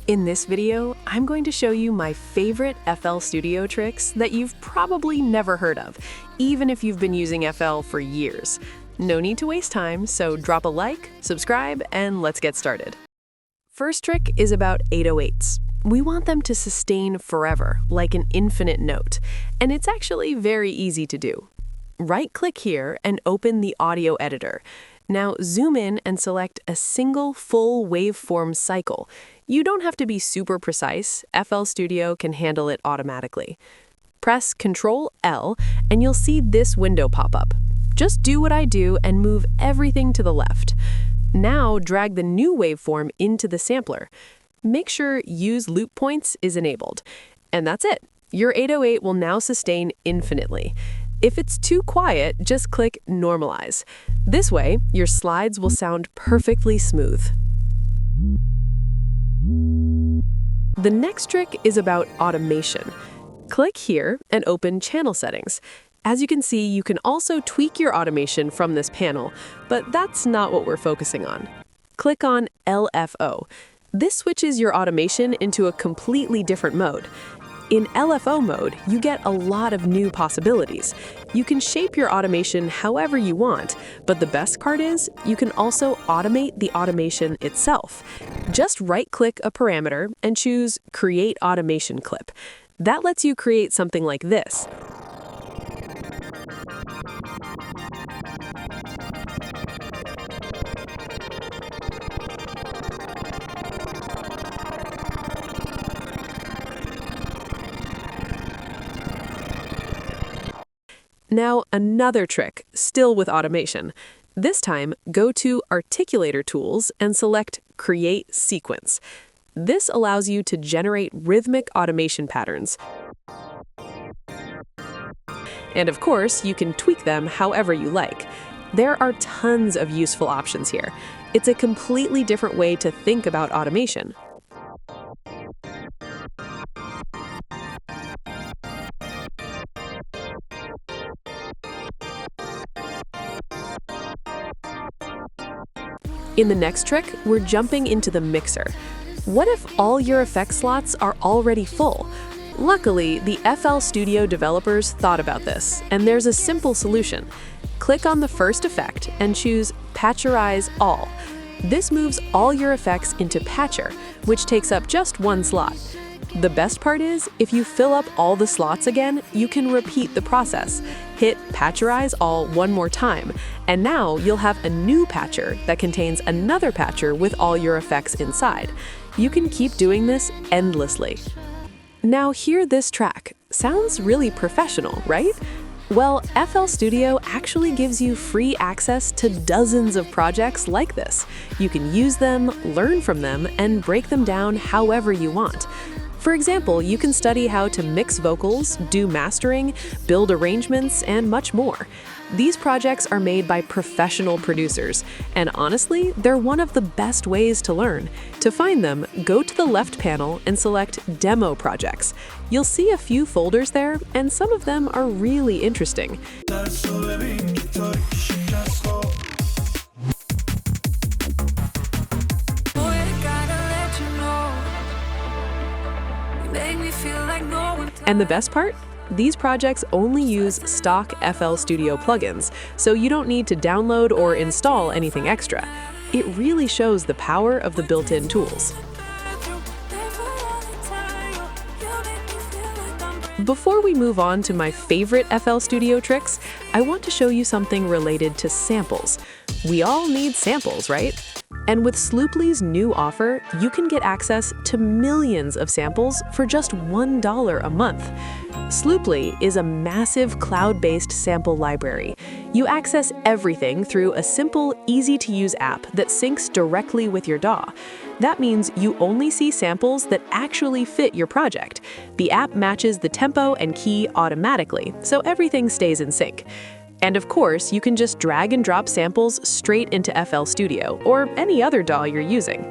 In this video, I'm going to show you my favorite FL Studio tricks that you've probably never heard of, even if you've been using FL for years. No need to waste time, so drop a like, subscribe, and let's get started. First trick is about 808s. We want them to sustain forever, like an infinite note, and it's actually very easy to do. Right-click here and open the audio editor. Now zoom in and select a single full waveform cycle. You don't have to be super precise. FL Studio can handle it automatically. Press Ctrl-L and you'll see this window pop up. Just do what I do and move everything to the left. Now drag the new waveform into the sampler. Make sure Use Loop Points is enabled. And that's it. Your 808 will now sustain infinitely. If it's too quiet, just click Normalize. This way, your slides will sound perfectly smooth. The next trick is about automation. Click here and open Channel Settings. As you can see, you can also tweak your automation from this panel, but that's not what we're focusing on. Click on LFO. This switches your automation into a completely different mode. In LFO mode, you get a lot of new possibilities. You can shape your automation however you want, but the best part is you can also automate the automation itself. Just right-click a parameter and choose Create Automation Clip. That lets you create something like this. Now, another trick, still with automation. This time, go to Articulator Tools and select Create Sequence. This allows you to generate rhythmic automation patterns. And of course, you can tweak them however you like. There are tons of useful options here. It's a completely different way to think about automation. In the next trick, we're jumping into the mixer. What if all your effect slots are already full? Luckily, the FL Studio developers thought about this, and there's a simple solution. Click on the first effect and choose Patcherize All. This moves all your effects into Patcher, which takes up just one slot. The best part is, if you fill up all the slots again, you can repeat the process. Hit Patcherize All one more time, and now you'll have a new patcher that contains another patcher with all your effects inside. You can keep doing this endlessly. Now hear this track. Sounds really professional, right? Well, FL Studio actually gives you free access to dozens of projects like this. You can use them, learn from them, and break them down however you want. For example, you can study how to mix vocals, do mastering, build arrangements, and much more. These projects are made by professional producers, and honestly, they're one of the best ways to learn. To find them, go to the left panel and select Demo Projects. You'll see a few folders there, and some of them are really interesting. And the best part? These projects only use stock FL Studio plugins, so you don't need to download or install anything extra. It really shows the power of the built-in tools. Before we move on to my favorite FL Studio tricks, I want to show you something related to samples. We all need samples, right? And with Slooply's new offer, you can get access to millions of samples for just $1 a month. Slooply is a massive cloud-based sample library. You access everything through a simple, easy-to-use app that syncs directly with your DAW. That means you only see samples that actually fit your project. The app matches the tempo and key automatically, so everything stays in sync. And of course, you can just drag and drop samples straight into FL Studio or any other DAW you're using.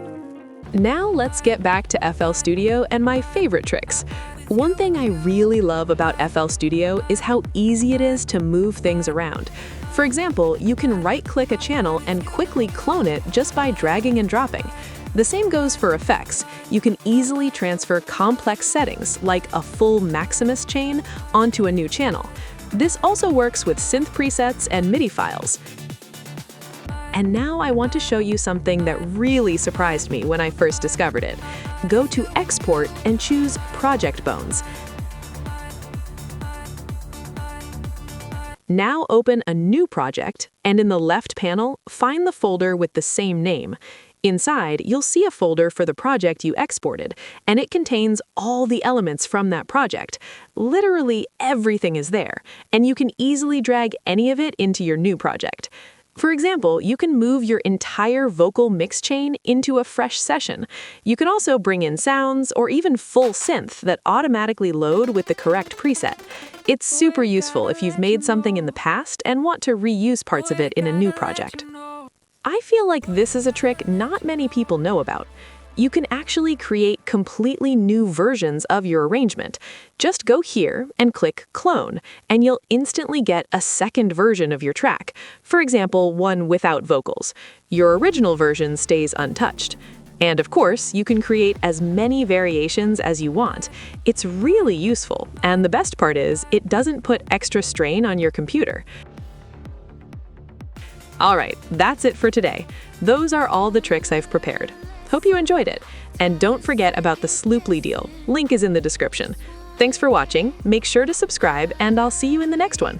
Now let's get back to FL Studio and my favorite tricks. One thing I really love about FL Studio is how easy it is to move things around. For example, you can right-click a channel and quickly clone it just by dragging and dropping. The same goes for effects. You can easily transfer complex settings, like a full Maximus chain, onto a new channel. This also works with synth presets and MIDI files. And now I want to show you something that really surprised me when I first discovered it. Go to Export and choose Project Bones. Now open a new project, and in the left panel, find the folder with the same name. Inside, you'll see a folder for the project you exported, and it contains all the elements from that project. Literally everything is there, and you can easily drag any of it into your new project. For example, you can move your entire vocal mix chain into a fresh session. You can also bring in sounds or even full synth that automatically load with the correct preset. It's super useful if you've made something in the past and want to reuse parts of it in a new project. I feel like this is a trick not many people know about. You can actually create completely new versions of your arrangement. Just go here and click Clone, and you'll instantly get a second version of your track. For example, one without vocals. Your original version stays untouched. And of course, you can create as many variations as you want. It's really useful, and the best part is, it doesn't put extra strain on your computer. All right, that's it for today. Those are all the tricks I've prepared. Hope you enjoyed it. And don't forget about the Slooply deal. Link is in the description. Thanks for watching, make sure to subscribe, and I'll see you in the next one.